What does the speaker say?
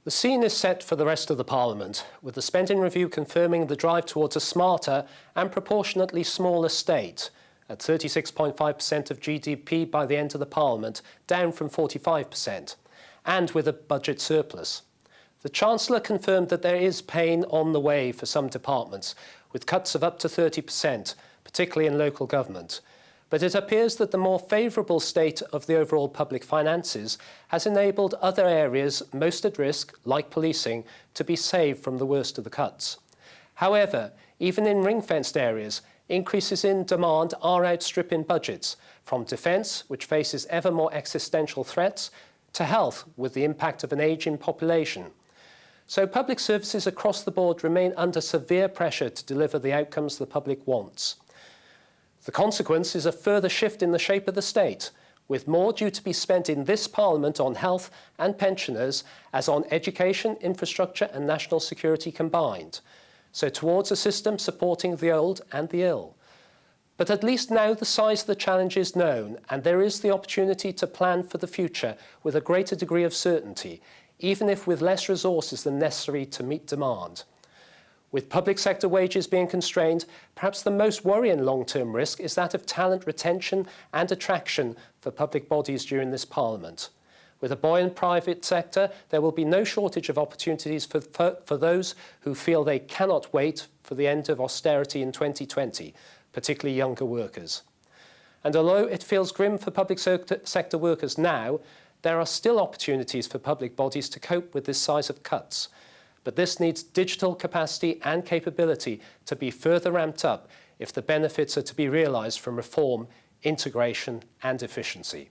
The scene is set for the rest of the Parliament, with the spending review confirming the drive towards a smarter and proportionately smaller state, at 36.5% of GDP by the end of the Parliament, down from 45%, and with a budget surplus. The Chancellor confirmed that there is pain on the way for some departments, with cuts of up to 30%, particularly in local government. But it appears that the more favourable state of the overall public finances has enabled other areas most at risk, like policing, to be saved from the worst of the cuts. However, even in ring-fenced areas, increases in demand are outstripping budgets, from defence, which faces ever more existential threats, to health, with the impact of an ageing population. So public services across the board remain under severe pressure to deliver the outcomes the public wants. The consequence is a further shift in the shape of the state, with more due to be spent in this Parliament on health and pensioners as on education, infrastructure and national security combined. So towards a system supporting the old and the ill. But at least now the size of the challenge is known, and there is the opportunity to plan for the future with a greater degree of certainty, even if with less resources than necessary to meet demand. With public sector wages being constrained, perhaps the most worrying long-term risk is that of talent retention and attraction for public bodies during this Parliament. With a buoyant private sector, there will be no shortage of opportunities for those who feel they cannot wait for the end of austerity in 2020, particularly younger workers. And although it feels grim for public sector workers now, there are still opportunities for public bodies to cope with this size of cuts. But this needs digital capacity and capability to be further ramped up if the benefits are to be realised from reform, integration and efficiency.